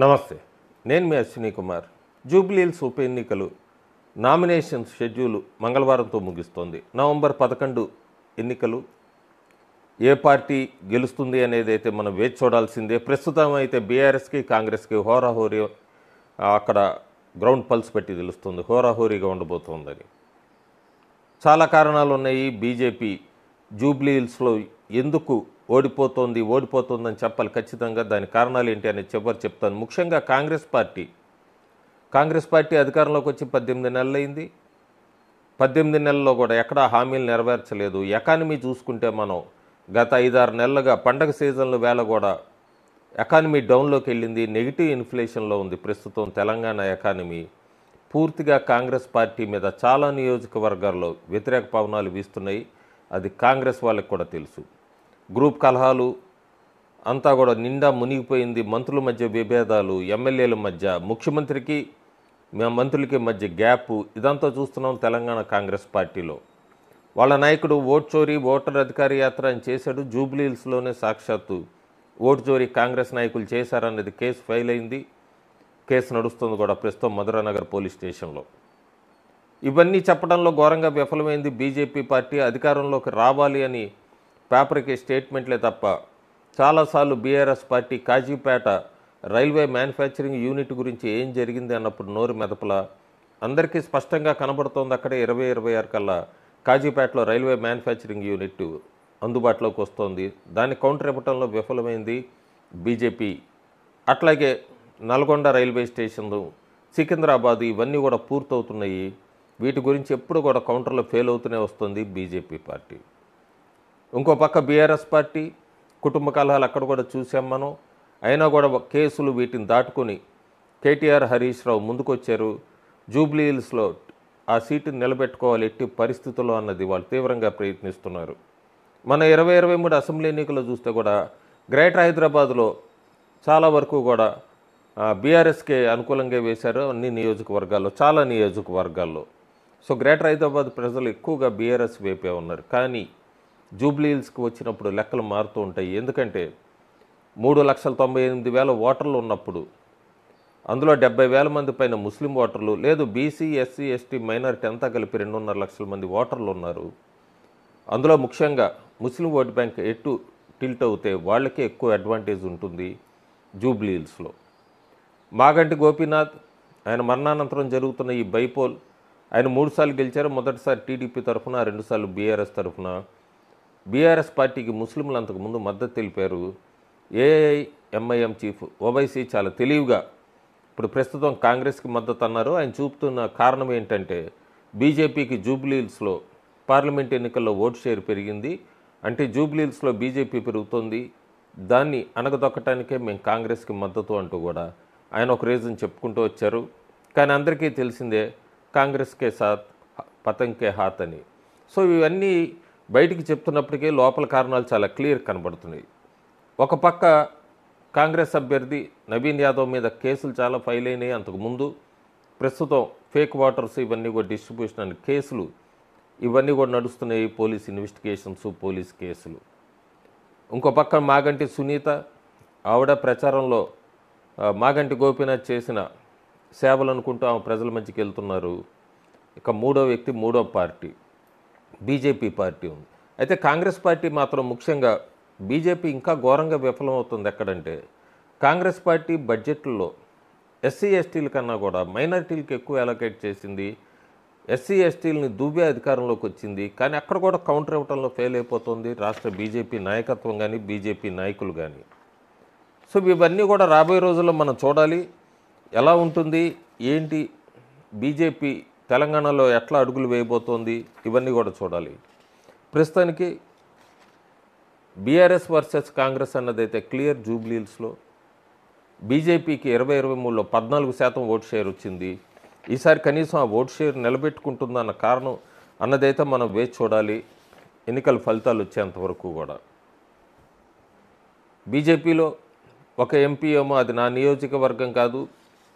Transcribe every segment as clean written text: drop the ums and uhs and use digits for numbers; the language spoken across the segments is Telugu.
నమస్తే. నేను మీ అశ్విని కుమార్. జూబ్లీహిల్స్ ఉప ఎన్నికలు నామినేషన్ షెడ్యూల్ మంగళవారంతో ముగుస్తోంది. నవంబర్ 11 ఎన్నికలు. ఏ పార్టీ గెలుస్తుంది అనేది అయితే మనం వేచి చూడాల్సిందే. ప్రస్తుతం అయితే బీఆర్ఎస్కి కాంగ్రెస్కి హోరాహోరీ అక్కడ గ్రౌండ్ పల్స్ పెట్టి తెలుస్తుంది. హోరాహోరీగా ఉండబోతోందని చాలా కారణాలు ఉన్నాయి. బీజేపీ జూబ్లీహిల్స్లో ఎందుకు ఓడిపోతుందని చెప్పాలి ఖచ్చితంగా. దాని కారణాలు ఏంటి అనేది చెప్తాను. ముఖ్యంగా కాంగ్రెస్ పార్టీ అధికారంలోకి వచ్చి 18 నెలలు అయింది. 18 నెలల్లో కూడా ఎక్కడా హామీలు నెరవేర్చలేదు. ఎకానమీ చూసుకుంటే మనం గత 5-6 నెలలుగా పండగ సీజన్ల వేళ కూడా ఎకానమీ డౌన్లోకి వెళ్ళింది. నెగిటివ్ ఇన్ఫ్లేషన్లో ఉంది ప్రస్తుతం తెలంగాణ ఎకానమీ. పూర్తిగా కాంగ్రెస్ పార్టీ మీద చాలా నియోజకవర్గాల్లో వ్యతిరేక పవనాలు వీస్తున్నాయి. అది కాంగ్రెస్ వాళ్ళకి కూడా తెలుసు. గ్రూప్ కలహాలు అంతా కూడా నిండా మునిగిపోయింది. మంత్రుల మధ్య విభేదాలు, ఎమ్మెల్యేల మధ్య, ముఖ్యమంత్రికి మంత్రులకి మధ్య గ్యాపు, ఇదంతా చూస్తున్నాం తెలంగాణ కాంగ్రెస్ పార్టీలో. వాళ్ళ నాయకుడు ఓటు చోరీ, ఓటర్ అధికార యాత్ర అని చేశాడు. జూబ్లీహిల్స్లోనే సాక్షాత్తు ఓటు చోరీ కాంగ్రెస్ నాయకులు చేశారన్నది కేసు ఫైల్ అయింది. కేసు నడుస్తుంది కూడా ప్రస్తుతం మధురానగర్ పోలీస్ స్టేషన్లో. ఇవన్నీ చెప్పడంలో ఘోరంగా విఫలమైంది బీజేపీ పార్టీ. అధికారంలోకి రావాలి అని పేపర్కి స్టేట్మెంట్లే తప్ప చాలాసార్లు BRS party Kazipet railway manufacturing unit గురించి ఏం జరిగింది అన్నప్పుడు నోరు మెదపలా. అందరికీ స్పష్టంగా కనబడుతోంది. అక్కడే 2026 కల్లా కాజీపేటలో రైల్వే మ్యానుఫ్యాక్చరింగ్ యూనిట్ అందుబాటులోకి వస్తోంది. దాన్ని కౌంటర్ ఇవ్వడంలో విఫలమైంది బీజేపీ. అట్లాగే నల్గొండ రైల్వే స్టేషన్లు, సికింద్రాబాద్ ఇవన్నీ కూడా పూర్తవుతున్నాయి. వీటి గురించి ఎప్పుడు కూడా కౌంటర్లో ఫెయిల్ అవుతూనే వస్తుంది బీజేపీ పార్టీ. ఇంకో పక్క బీఆర్ఎస్ పార్టీ కుటుంబ కలహాలు అక్కడ కూడా చూసాం మనం. అయినా కూడా కేసులు వీటిని దాటుకొని కేటీఆర్, హరీష్ రావు ముందుకొచ్చారు. జూబ్లీహిల్స్లో ఆ సీటుని నిలబెట్టుకోవాలి ఎట్టి పరిస్థితుల్లో అన్నది వాళ్ళు తీవ్రంగా ప్రయత్నిస్తున్నారు. మన 2023 అసెంబ్లీ ఎన్నికల్లో చూస్తే కూడా గ్రేటర్ హైదరాబాద్లో చాలా వరకు కూడా బీఆర్ఎస్కే అనుకూలంగా వేశారు అన్ని నియోజకవర్గాల్లో, చాలా నియోజకవర్గాల్లో. సో గ్రేటర్ హైదరాబాద్ ప్రజలు ఎక్కువగా బీఆర్ఎస్ వైపే ఉన్నారు. కానీ జూబ్లీహిల్స్కి వచ్చినప్పుడు లెక్కలు మారుతూ ఉంటాయి. ఎందుకంటే 3,98,000 ఓటర్లు ఉన్నప్పుడు అందులో 70,000 మంది పైన ముస్లిం ఓటర్లు, లేదు బీసీ, ఎస్సీ, ఎస్టీ, మైనారిటీ అంతా కలిపి 2.5 లక్షల మంది ఓటర్లు ఉన్నారు. అందులో ముఖ్యంగా ముస్లిం ఓటు బ్యాంక్ ఎటు టిల్ట్ అవుతే వాళ్ళకే ఎక్కువ అడ్వాంటేజ్ ఉంటుంది జూబ్లీహిల్స్లో. మాగంటి గోపీనాథ్ ఆయన మరణానంతరం జరుగుతున్న ఈ బైపోల్, ఆయన 3 సార్లు గెలిచారు. మొదటిసారి టీడీపీ తరఫున, 2 సార్లు బీఆర్ఎస్ తరఫున. బీఆర్ఎస్ పార్టీకి ముస్లింలు అంతకుముందు మద్దతు తెలిపారు. ఏఐఎంఐఎం చీఫ్ ఓవైసీ చాలా తెలివిగా ఇప్పుడు ప్రస్తుతం కాంగ్రెస్కి మద్దతు అన్నారు. ఆయన చూపుతున్న కారణం ఏంటంటే బీజేపీకి జూబ్లీహిల్స్లో పార్లమెంట్ ఎన్నికల్లో ఓటు షేర్ పెరిగింది, అంటే జూబ్లీహిల్స్లో బీజేపీ పెరుగుతుంది, దాన్ని అణగదొక్కటానికే మేము కాంగ్రెస్కి మద్దతు అంటూ కూడా ఆయన ఒక రీజన్ చెప్పుకుంటూ వచ్చారు. కానీ అందరికీ తెలిసిందే కాంగ్రెస్కే సాత్ పతంకే హాత్ అని. సో ఇవన్నీ బయటికి చెప్తున్నప్పటికీ లోపల కారణాలు చాలా క్లియర్ కనబడుతున్నాయి. ఒక పక్క కాంగ్రెస్ అభ్యర్థి నవీన్ యాదవ్ మీద కేసులు చాలా ఫైల్ అయినాయి అంతకుముందు. ప్రస్తుతం ఫేక్ వాటర్స్ ఇవన్నీ కూడా డిస్ట్రిబ్యూషన్ అనే కేసులు ఇవన్నీ కూడా నడుస్తున్నాయి. పోలీస్ ఇన్వెస్టిగేషన్స్, పోలీస్ కేసులు. ఇంకో పక్క మాగంటి సునీత, ఆవిడ ప్రచారంలో మాగంటి గోపీనాథ్ చేసిన సేవలు అనుకుంటూ ఆమె ప్రజల మధ్యకి వెళ్తున్నారు. ఇక మూడో వ్యక్తి, మూడో పార్టీ బీజేపీ పార్టీ ఉంది. అయితే కాంగ్రెస్ పార్టీ మాత్రం ముఖ్యంగా బీజేపీ ఇంకా ఘోరంగా విఫలమవుతుంది. ఎక్కడంటే కాంగ్రెస్ పార్టీ బడ్జెట్లో ఎస్సీ ఎస్టీల కన్నా కూడా మైనారిటీలకు ఎక్కువ అలొకేట్ చేసింది. ఎస్సీ ఎస్టీలని దువ్వే అధికారంలోకి వచ్చింది. కానీ అక్కడ కూడా కౌంటర్ ఇవ్వడంలో ఫెయిల్ అయిపోతుంది రాష్ట్ర బీజేపీ నాయకత్వం కానీ, బీజేపీ నాయకులు కానీ. సో ఇవన్నీ కూడా రాబోయే రోజుల్లో మనం చూడాలి ఎలా ఉంటుంది ఏంటి, బీజేపీ తెలంగాణలో ఎట్లా అడుగులు వేయబోతోంది, ఇవన్నీ కూడా చూడాలి. ప్రస్తుతానికి బీఆర్ఎస్ వర్సెస్ కాంగ్రెస్ అన్నదైతే క్లియర్. జూబ్లీహిల్స్లో బీజేపీకి 2023లో 14% ఓటు షేర్ వచ్చింది. ఈసారి కనీసం ఆ ఓటు షేర్ నిలబెట్టుకుంటుందన్న కారణం అన్నదైతే మనం వేచి చూడాలి ఎన్నికల ఫలితాలు వచ్చేంతవరకు కూడా. బీజేపీలో ఒక ఎంపీ ఏమో అది నా నియోజకవర్గం కాదు,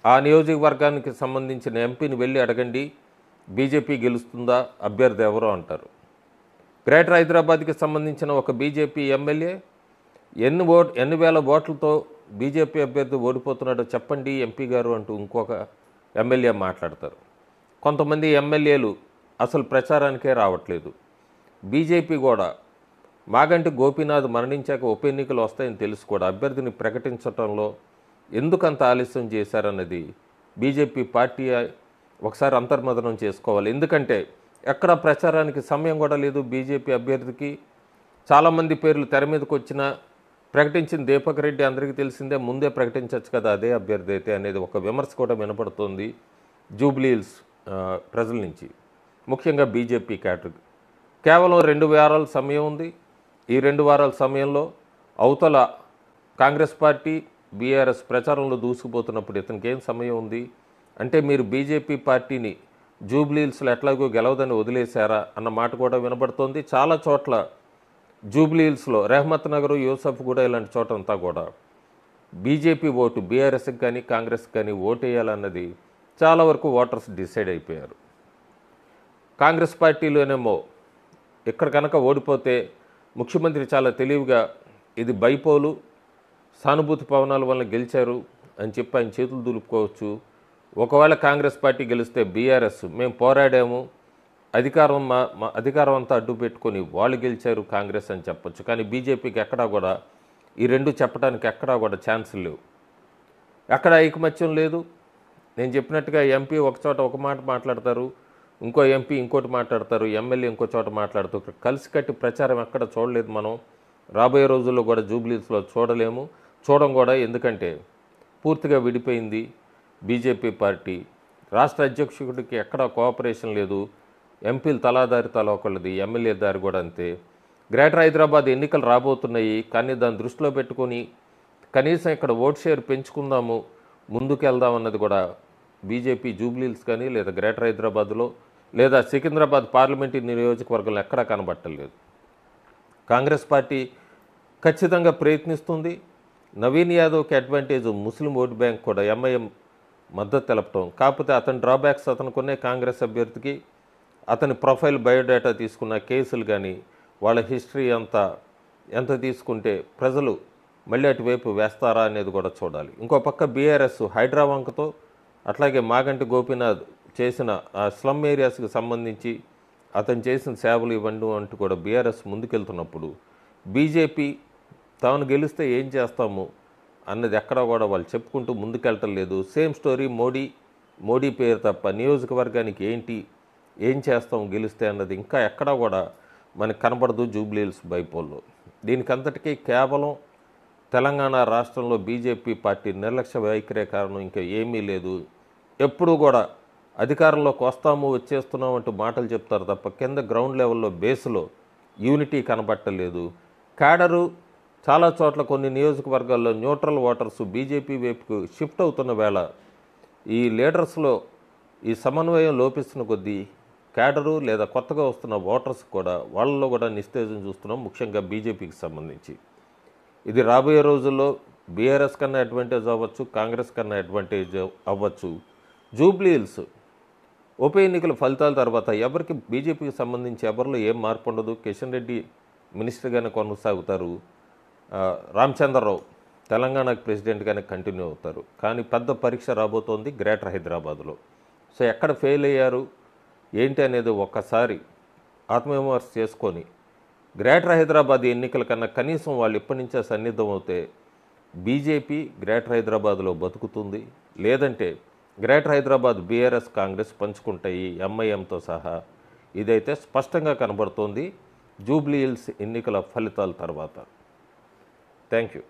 ఆ నియోజకవర్గానికి సంబంధించిన ఎంపీని వెళ్ళి అడగండి బీజేపీ గెలుస్తుందా, అభ్యర్థి ఎవరో అంటారు. గ్రేటర్ హైదరాబాద్కి సంబంధించిన ఒక బీజేపీ ఎమ్మెల్యే ఎన్ని వేల ఓట్లతో బీజేపీ అభ్యర్థి ఓడిపోతున్నాడో చెప్పండి ఎంపీ గారు అంటూ ఇంకొక ఎమ్మెల్యే మాట్లాడతారు. కొంతమంది ఎమ్మెల్యేలు అసలు ప్రచారానికే రావట్లేదు. బీజేపీ కూడా మాగంటి గోపీనాథ్ మరణించాక ఉప ఎన్నికలు వస్తాయని తెలుసు కూడా అభ్యర్థిని ప్రకటించడంలో ఎందుకంత ఆలస్యం చేశారన్నది బీజేపీ పార్టీ ఒకసారి అంతర్మదనం చేసుకోవాలి. ఎందుకంటే ఎక్కడ ప్రచారానికి సమయం కూడా లేదు బీజేపీ అభ్యర్థికి. చాలామంది పేర్లు తెర మీదకి వచ్చినా ప్రకటించిన దీపక్ రెడ్డి అందరికీ తెలిసిందే, ముందే ప్రకటించవచ్చు కదా అదే అభ్యర్థి అయితే అనేది ఒక విమర్శ కూడా వినపడుతోంది జూబ్లీ హిల్స్ ప్రజల నుంచి, ముఖ్యంగా బీజేపీ క్యాడర్. కేవలం 2 వారాల సమయం ఉంది. ఈ 2 వారాల సమయంలో అవతల కాంగ్రెస్ పార్టీ బీఆర్ఎస్ ప్రచారంలో దూసుకుపోతున్నప్పుడు ఇతనికి ఏం సమయం ఉంది అంటే మీరు బీజేపీ పార్టీని జూబ్లీ హిల్స్లో ఎట్లాగో గెలవదని వదిలేశారా అన్న మాట కూడా వినబడుతోంది. చాలా చోట్ల జూబ్లీ హిల్స్లో రెహమత్ నగర్, యూసఫ్ కూడా ఇలాంటి చోటంతా కూడా బీజేపీ ఓటు బీఆర్ఎస్కి కానీ కాంగ్రెస్కి కానీ ఓటేయాలన్నది చాలా వరకు ఓటర్స్ డిసైడ్ అయిపోయారు. కాంగ్రెస్ పార్టీలోనేమో ఇక్కడ కనుక ఓడిపోతే ముఖ్యమంత్రి చాలా తెలివిగా ఇది బైపోలు సానుభూతి పవనాల వల్ల గెలిచారు అని చెప్పి ఆయన చేతులు దులుపుకోవచ్చు. ఒకవేళ కాంగ్రెస్ పార్టీ గెలిస్తే బీఆర్ఎస్ మేము పోరాడాము, అధికారం అంతా అడ్డు పెట్టుకొని వాళ్ళు గెలిచారు కాంగ్రెస్ అని చెప్పొచ్చు. కానీ బీజేపీకి ఎక్కడా కూడా ఈ రెండు చెప్పడానికి ఎక్కడా కూడా ఛాన్సులు లేవు. ఎక్కడ ఐకమత్యం లేదు. నేను చెప్పినట్టుగా ఎంపీ ఒక చోట ఒక మాట మాట్లాడతారు, ఇంకో ఎంపీ ఇంకోటి మాట్లాడతారు, ఎమ్మెల్యే ఇంకో చోట మాట్లాడుతారు. కలిసికట్టి ప్రచారం ఎక్కడ చూడలేదు మనం. రాబోయే రోజుల్లో కూడా జూబ్లీస్లో చూడలేము, చూడం కూడా. ఎందుకంటే పూర్తిగా విడిపోయింది బీజేపీ పార్టీ. రాష్ట్ర అధ్యక్షుడికి ఎక్కడా కోఆపరేషన్ లేదు. ఎంపీలు తలాదారి తల ఒకళ్ళది, ఎమ్మెల్యే దారి కూడా అంతే. గ్రేటర్ హైదరాబాద్ ఎన్నికలు రాబోతున్నాయి, కానీ దాన్ని దృష్టిలో పెట్టుకొని కనీసం ఇక్కడ ఓట్ షేర్ పెంచుకుందాము, ముందుకెళ్దాం అన్నది కూడా బీజేపీ జూబ్లీహిల్స్ కానీ లేదా గ్రేటర్ హైదరాబాద్లో లేదా సికింద్రాబాద్ పార్లమెంటరీ నియోజకవర్గంలో ఎక్కడా కనబట్టలేదు. కాంగ్రెస్ పార్టీ ఖచ్చితంగా ప్రయత్నిస్తుంది. నవీన్ యాదవ్కి అడ్వాంటేజ్ ముస్లిం ఓటు బ్యాంక్ కూడా ఎంఐఎం మద్దతు తెలపటం. కాకపోతే అతని డ్రాబ్యాక్స్ అతనుకునే కాంగ్రెస్ అభ్యర్థికి అతని ప్రొఫైల్ బయోడేటా తీసుకున్న కేసులు కానీ వాళ్ళ హిస్టరీ ఎంత తీసుకుంటే ప్రజలు మళ్ళీ అటువైపు వేస్తారా అనేది కూడా చూడాలి. ఇంకో పక్క బీఆర్ఎస్ హైడ్రావాంక్తో అట్లాగే మాగంటి గోపీనాథ్ చేసిన ఆ స్లమ్ ఏరియాస్కి సంబంధించి అతను చేసిన సేవలు ఇవ్వండి అంటూ కూడా బీఆర్ఎస్ ముందుకెళ్తున్నప్పుడు బీజేపీ తాను గెలిస్తే ఏం చేస్తాము అన్నది ఎక్కడా కూడా వాళ్ళు చెప్పుకుంటూ ముందుకెళ్ళటం లేదు. సేమ్ స్టోరీ మోడీ పేరు తప్ప నియోజకవర్గానికి ఏం చేస్తాం గెలిస్తే అన్నది ఇంకా ఎక్కడా కూడా మనకు కనబడదు జూబ్లీ హిల్స్ బైపోల్లో. దీనికంతటికీ కేవలం తెలంగాణ రాష్ట్రంలో బీజేపీ పార్టీ నిర్లక్ష్య వైఖరే కారణం, ఇంకా ఏమీ లేదు. ఎప్పుడూ కూడా అధికారంలోకి వస్తాము వచ్చేస్తున్నాం అంటూ మాటలు చెప్తారు తప్ప కింద గ్రౌండ్ లెవెల్లో బేస్లో యూనిటీ కనబట్టలేదు. క్యాడరు చాలా చోట్ల కొన్ని నియోజకవర్గాల్లో న్యూట్రల్ ఓటర్స్ బీజేపీ వైపుకు షిఫ్ట్ అవుతున్న వేళ ఈ లీడర్స్లో ఈ సమన్వయం లోపిస్తున్న కొద్దీ క్యాడరు లేదా కొత్తగా వస్తున్న ఓటర్స్ కూడా వాళ్ళలో కూడా నిస్తేజం చూస్తున్నాం, ముఖ్యంగా బీజేపీకి సంబంధించి. ఇది రాబోయే రోజుల్లో బీఆర్ఎస్ కన్నా అడ్వాంటేజ్ అవ్వచ్చు, కాంగ్రెస్ కన్నా అడ్వాంటేజ్ అవ్వచ్చు. జూబ్లీ హిల్స్ ఉప ఎన్నికల ఫలితాల తర్వాత ఎవరికి బీజేపీకి సంబంధించి ఎవరిలో ఏం మార్పు ఉండదు. కిషన్ రెడ్డి మినిస్టర్గానే కొనసాగుతారు, రామచంద్రరావు తెలంగాణకు ప్రెసిడెంట్గానే కంటిన్యూ అవుతారు. కానీ పెద్ద పరీక్ష రాబోతోంది గ్రేటర్ హైదరాబాద్లో. సో ఎక్కడ ఫెయిల్ అయ్యారు ఏంటి అనేది ఒక్కసారి ఆత్మవిమర్శ చేసుకొని గ్రేటర్ హైదరాబాద్ ఎన్నికల కన్నా కనీసం వాళ్ళు ఇప్పటి నుంచే సన్నిద్ధం అవుతే బీజేపీ గ్రేటర్ హైదరాబాద్లో బతుకుతుంది. లేదంటే గ్రేటర్ హైదరాబాద్ బీఆర్ఎస్ కాంగ్రెస్ పంచుకుంటాయి ఎంఐఎంతో సహా. ఇదైతే స్పష్టంగా కనబడుతోంది జూబ్లీ హిల్స్ ఎన్నికల ఫలితాల తర్వాత. Thank you.